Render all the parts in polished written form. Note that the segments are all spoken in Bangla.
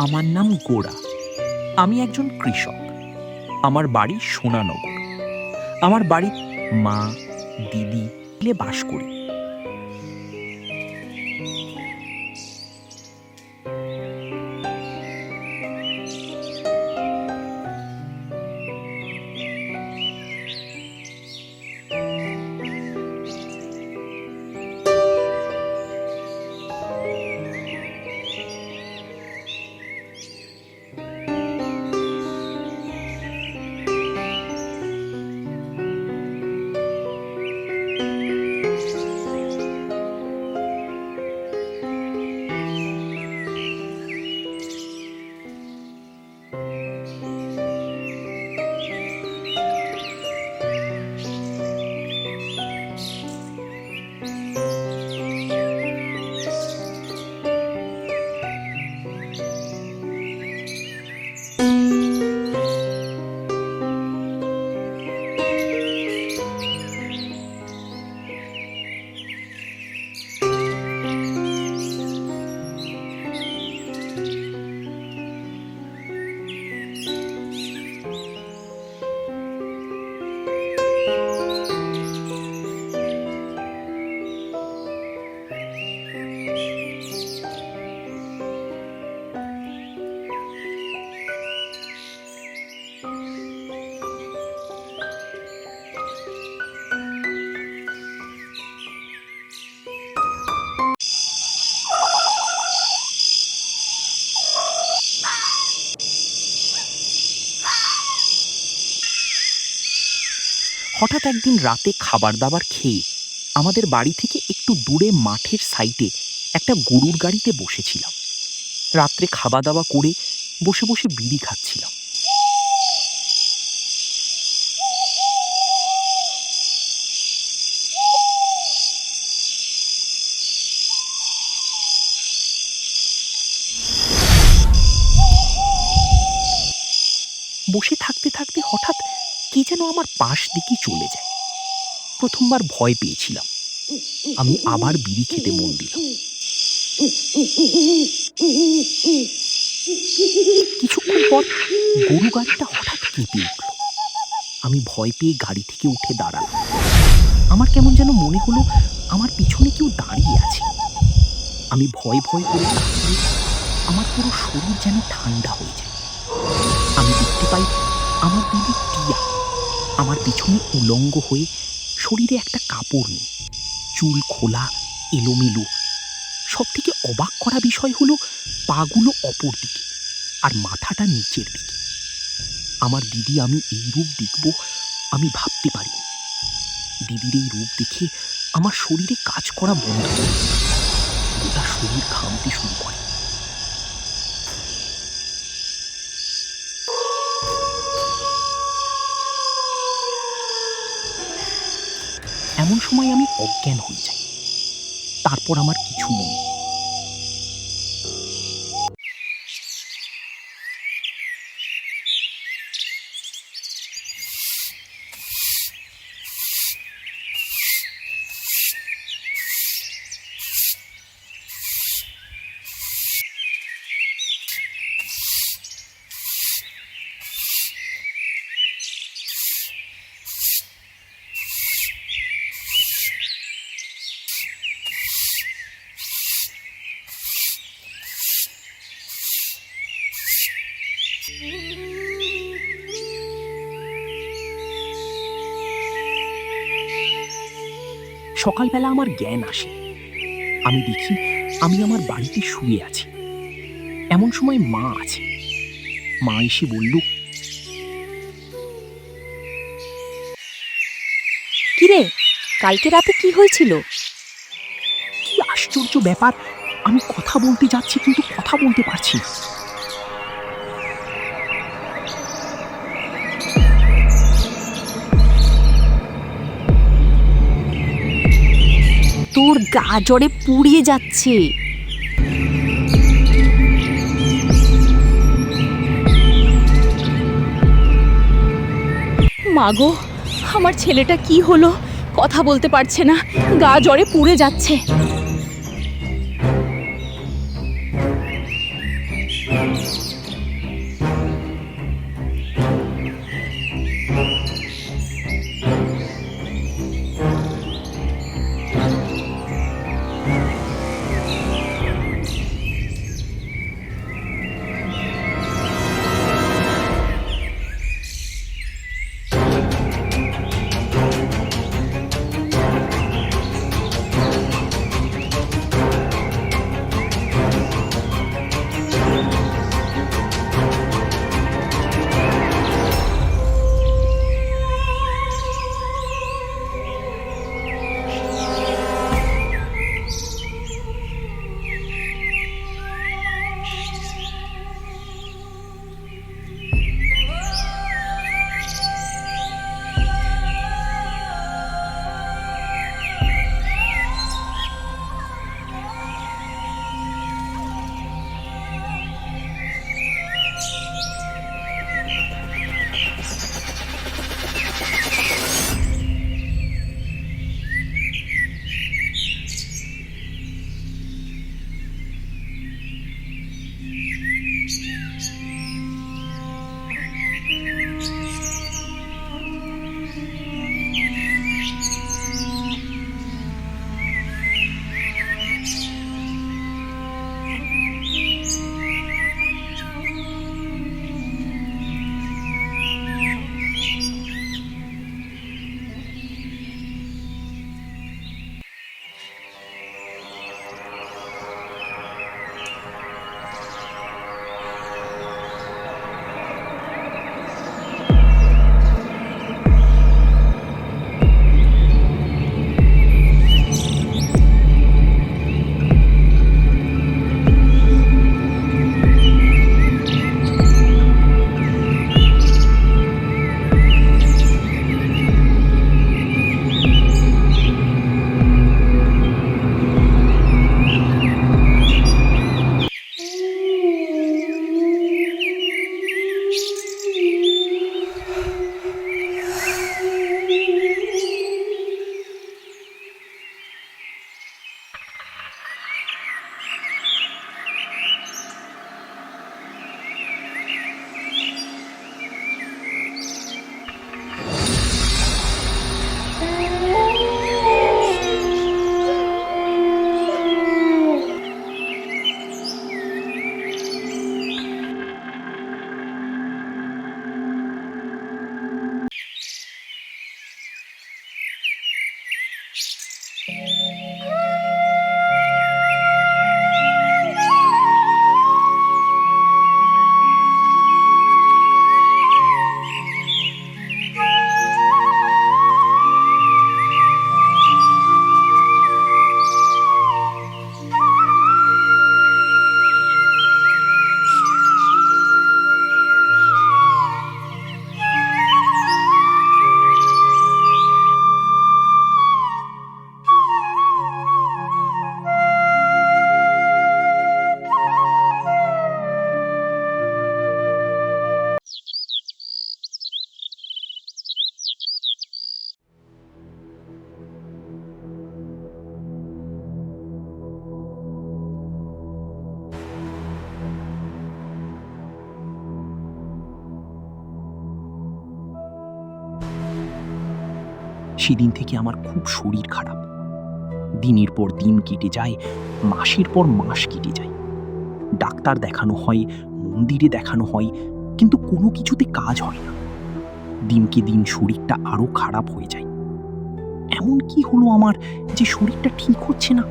আমার নাম গোড়া। আমি একজন কৃষক। আমার বাড়ি সোনানগর। আমার বাড়ি মা, দিদি মিলে বাস করি। হঠাৎ একদিন রাতে খাবার দাবার খেয়ে আমাদের বাড়ি থেকে একটু দূরে মাঠের সাইডে একটা গরুর গাড়িতে বসেছিলাম। রাত্রে খাওয়া দাওয়া করে বসে বসে বিড়ি খাচ্ছিলাম। বসে থাকতে থাকতে হঠাৎ কে যেন আমার পাশ দিকে চলে যায়। প্রথমবার ভয় পেয়েছিলাম। আমি আবার বিড়ি খেতে মন দিলাম। কিছুক্ষণ পর গরু গাড়িটা হঠাৎ কেঁপে উঠল। আমি ভয় পেয়ে গাড়ি থেকে উঠে দাঁড়ালাম। আমার কেমন যেন মনে হলো আমার পিছনে কেউ দাঁড়িয়ে আছে। আমি ভয় ভয় করে তাকিয়ে আমার পুরো শরীর যেন ঠান্ডা হয়ে যায়। আমি দেখতে পাই আমার দিদি টিয়া আমার পিছনে উলঙ্গ হয়ে, শরীরে একটা কাপড় নেই, চুল খোলা, এলোমেলো। সব থেকে অবাক করা বিষয় হলো পাগুলো অপর দিকে আর মাথাটা নিচের দিকে। আমার দিদি আমি এই রূপ দেখব আমি ভাবতে পারিনি। দিদির এই রূপ দেখে আমার শরীরে কাজ করা বন্ধ হয়ে যায়। গোটা শরীর ঘামতে শুরু করে। এমন সময় আমি অজ্ঞান হয়ে যাই। তারপর আমার কিছু মনে নেই। সকালবেলা আমার জ্ঞান আসে। আমি দেখি আমি আমার বাড়িতে শুয়ে আছি। এমন সময় মা আছে। মা এসে বলল, কিরে, কালকে রাতে কি হয়েছিল? কি আশ্চর্য ব্যাপার! আমি কথা বলতে যাচ্ছি কিন্তু কথা বলতে পারছি না। তোর গা জ্বরে পুড়িয়ে যাচ্ছে। মাগো, আমার ছেলেটা কি হলো? কথা বলতে পারছে না, গা জ্বরে পুড়ে যাচ্ছে। সেদিন থেকে আমার খুব শরীর খারাপ। দিনের পর দিন কেটে যায়, মাসের পর মাস কেটে যায়। ডাক্তার দেখানো হয়, মন্দিরে দেখানো হয়, কিন্তু কোনো কিছুতে কাজ হয় না। দিনকে দিন শরীরটা আরো খারাপ হয়ে যায়। এমন কি হলো আমার যে শরীরটা ঠিক হচ্ছে না?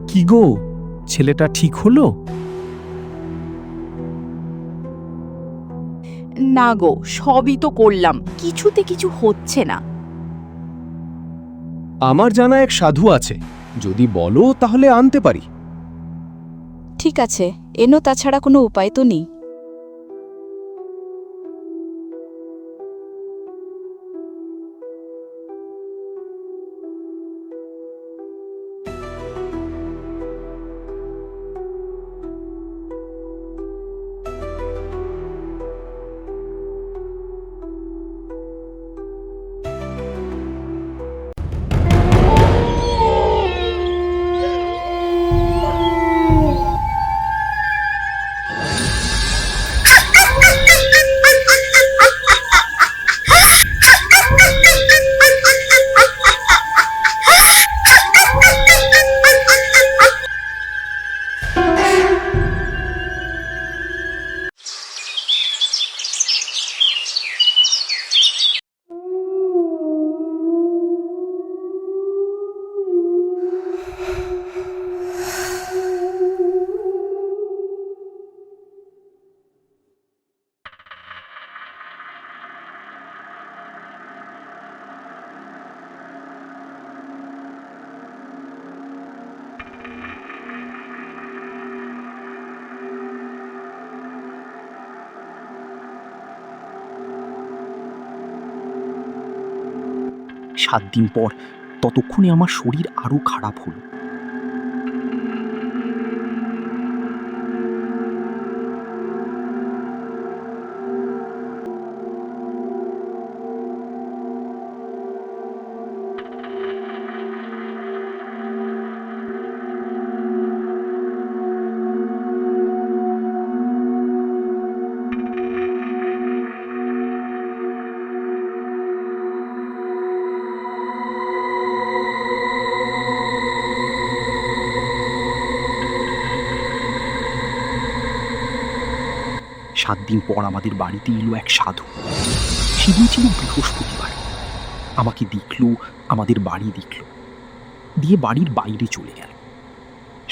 কি গো, ছেলেটা ঠিক হলো? না গো, সবই তো করলাম, কিছুতে কিছু হচ্ছে না। আমার জানা এক সাধু আছে, যদি বলো তাহলে আনতে পারি। ঠিক আছে, এনো, তাছাড়া কোনো উপায় তো নেই। সাত দিন পর ততক্ষণে আমার শরীর আরো খারাপ হলো। সাত দিন পর আমাদের বাড়িতে এলো এক সাধু। সেদিন ছিল বৃহস্পতিবার। আমাকে দেখল, আমাদের বাড়ি দেখল, দিয়ে বাড়ির বাইরে চলে গেল।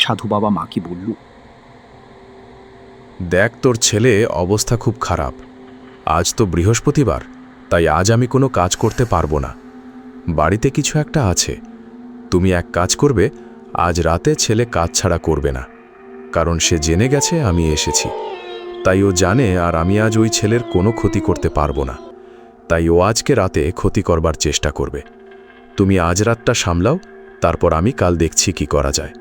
সাধু বাবা মাকে বলল, দেখ, তোর ছেলে অবস্থা খুব খারাপ। আজ তো বৃহস্পতিবার, তাই আজ আমি কোনো কাজ করতে পারবো না। বাড়িতে কিছু একটা আছে। তুমি এক কাজ করবে, আজ রাতে ছেলে কাজ ছাড়া করবে না, কারণ সে জেনে গেছে আমি এসেছি। তাই ও জানে, আর আমি আজ ওই ছেলের কোনো ক্ষতি করতে পারবো না। তাই ও আজকে রাতে ক্ষতি করবার চেষ্টা করবে। তুমি আজ রাতটা সামলাও, তারপর আমি কাল দেখছি কি করা যায়।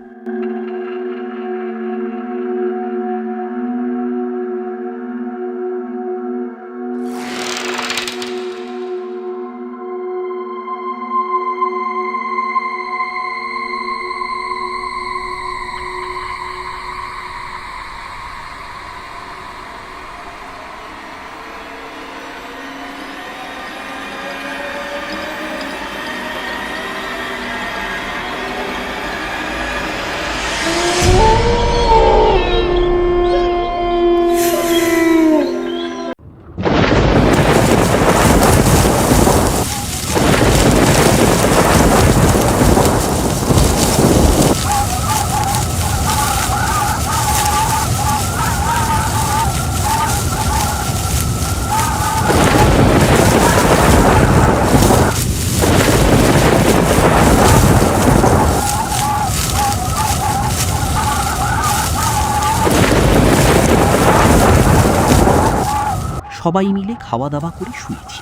সবাই মিলে খাওয়া দাওয়া করে শুয়েছি।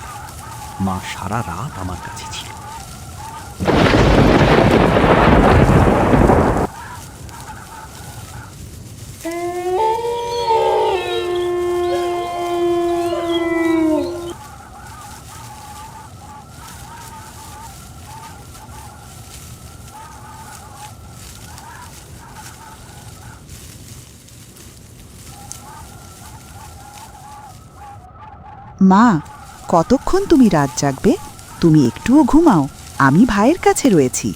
মা সারা রাত আমার কাছে ছিল। মা, কতক্ষণ তুমি রাত জাগবে? তুমি একটুও ঘুমাও, আমি ভাইয়ের কাছে রয়েছি।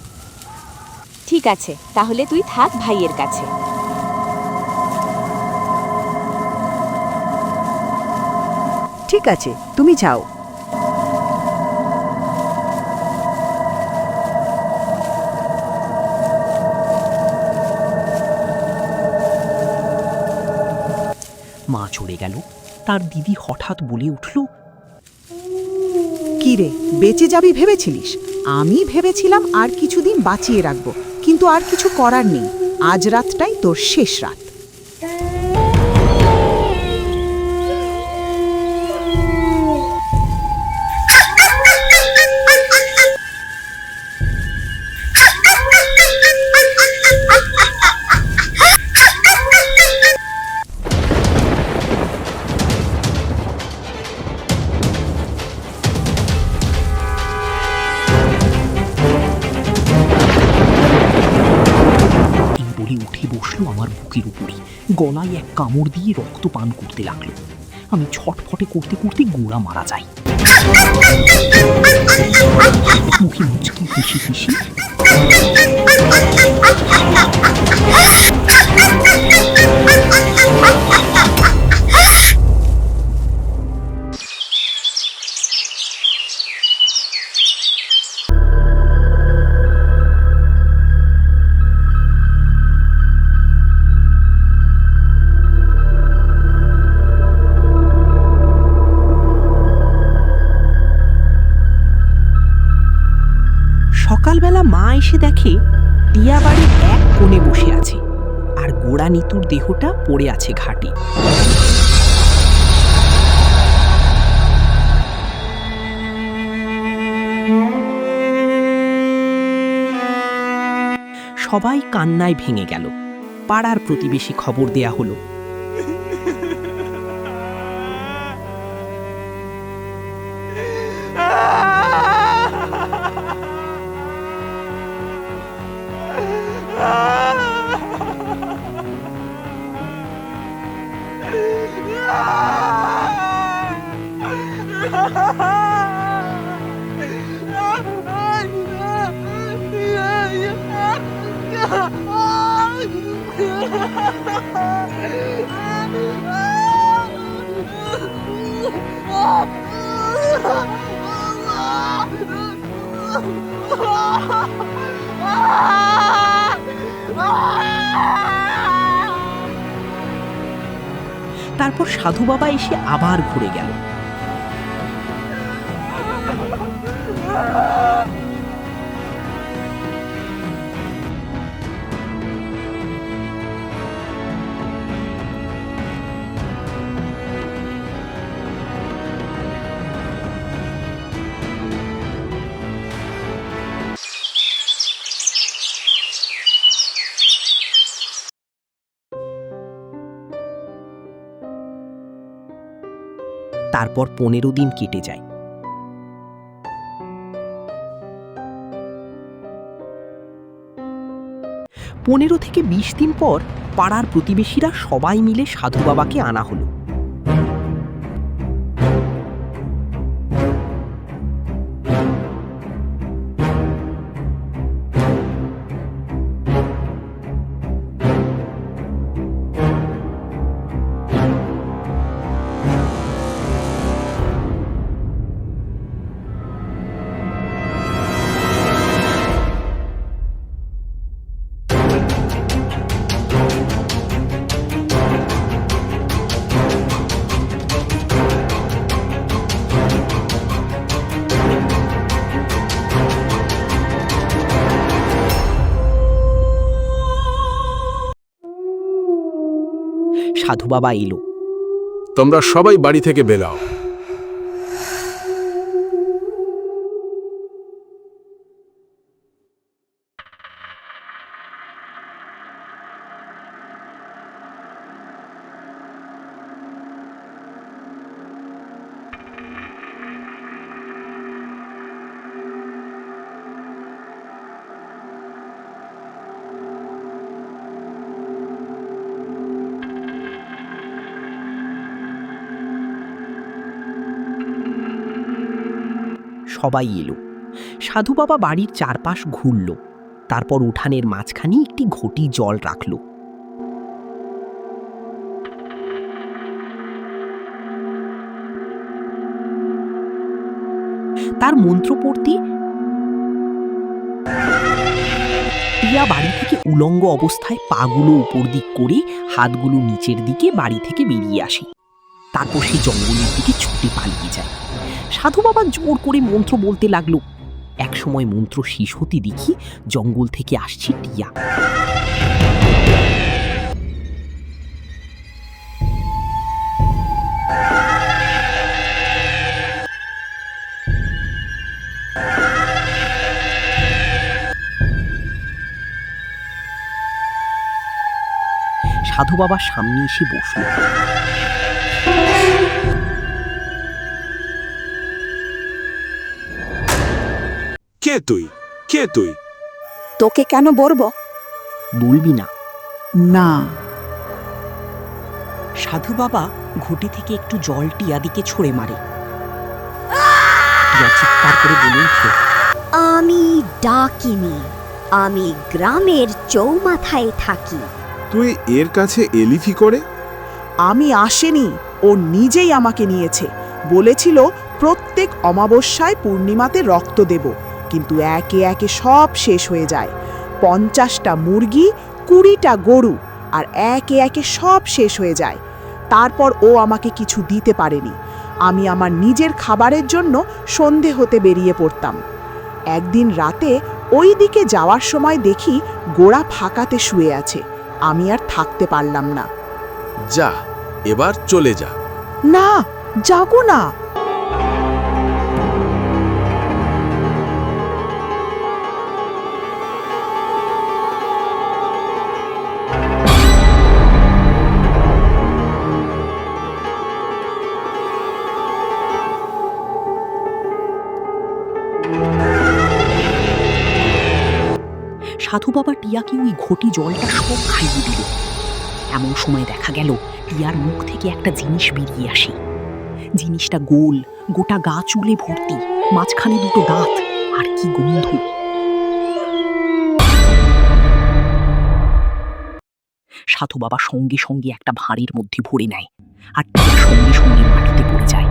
ঠিক আছে, তাহলে তুই থাক ভাইয়ের কাছে। ঠিক আছে, তুমি যাও। মা চলে গেল। তার দিদি হঠাৎ বলে উঠল, কি রে, বেঁচে যাবি ভেবেছিলিস? আমি ভেবেছিলাম আর কিছুদিন বাঁচিয়ে রাখবো, কিন্তু আর কিছু করার নেই। আজ রাতটাই তোর শেষ রাত। এই বলে উঠে বসলো আমার বুকের উপরে, গলায় এক কামড় দিয়ে রক্ত পান করতে লাগলো। আমি ছটফটে করতে করতে গোড়া মারা যাই। মুখে মুচকি হেসে হেসে সকালবেলা মা এসে দেখে টিয়া বাড়ির এক কোণে বসে আছে, আর গোড়া নিতুর দেহটা পড়ে আছে ঘাটে। সবাই কান্নায় ভেঙে গেল। পাড়ার প্রতিবেশী খবর দেয়া হলো। তারপর সাধু বাবা এসে আবার ঘুরে গেল। তারপর 15 দিন কেটে যায়। পনেরো থেকে 20 দিন পর পাড়ার প্রতিবেশীরা সবাই মিলে সাধু বাবাকে আনা হলো। সাধু বাবা এলো। তোমরা সবাই বাড়ি থেকে বেরাও। সবাই এলো। সাধু বাবা বাড়ির চারপাশ ঘুরল, তারপর উঠানের মাঝখানে একটি ঘটি জল রাখল। তার মন্ত্র পড়তে টিয়া বাড়ি থেকে উলঙ্গ অবস্থায় পাগুলো উপর দিক করে হাতগুলো নিচের দিকে বাড়ি থেকে বেরিয়ে আসে। তারপর সে জঙ্গলের দিকে ছুটে পালিয়ে যায়। সাধু বাবা জোর করে মন্ত্র বলতে লাগলো। একসময় মন্ত্র শেষ হতে দেখি জঙ্গল থেকে আসছে টিয়া। সাধু বাবার সামনে এসে বসল। কে তুই? কে তুই? তোকে কেন বলবো? বলবি না? না। সাধু বাবা ঘটি থেকে একটু জল টিয়া দিকে ছড়ে মারে। টিয়া চিৎকার করে বলে উঠল, আমি ডাকিনি, আমি গ্রামের চৌমাথায় থাকি। তুই এর কাছে এলি কি করে? আমি আসেনি, ও নিজেই আমাকে নিয়েছে। বলেছিল প্রত্যেক অমাবস্যায় পূর্ণিমাতে রক্ত দেব, কিন্তু একে একে সব শেষ হয়ে যায়। 50টা মুরগি, 20টা গরু, আর একে একে সব শেষ হয়ে যায়। তারপর ও আমাকে কিছু দিতে পারেনি। আমি আমার নিজের খাবারের জন্য সন্ধে হতে বেরিয়ে পড়তাম। একদিন রাতে ওই দিকে যাওয়ার সময় দেখি গোড়া ফাঁকাতে শুয়ে আছে। আমি আর থাকতে পারলাম না। যা, এবার চলে যা। না, যাবো না। সাধু বাবা টিয়াকে ওই ঘটি জলটা সব খাইয়ে দিল। এমন সময় দেখা গেল টিয়ার মুখ থেকে একটা জিনিস বেরিয়ে আসে। জিনিসটা গোল, গোটা গা চুলে ভর্তি, মাঝখানে দুটো দাঁত, আর কি গন্ধ! সাধু বাবা সঙ্গে সঙ্গে একটা ভাঁড়ের মধ্যে ভরে নেয়, আর টিয়া সঙ্গে সঙ্গে মাটিতে পড়ে যায়।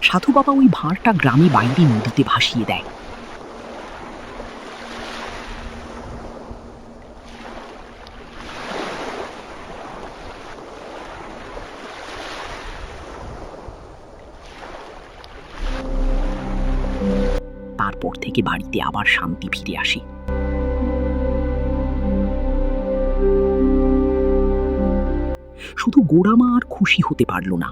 সাধু বাবা ওই ভাঁড়টা গ্রামে বাইরে নদীতে ভাসিয়ে দেয়। তারপর থেকে বাড়িতে আবার শান্তি ফিরে আসে। শুধু গোড়ামা আর খুশি হতে পারল না।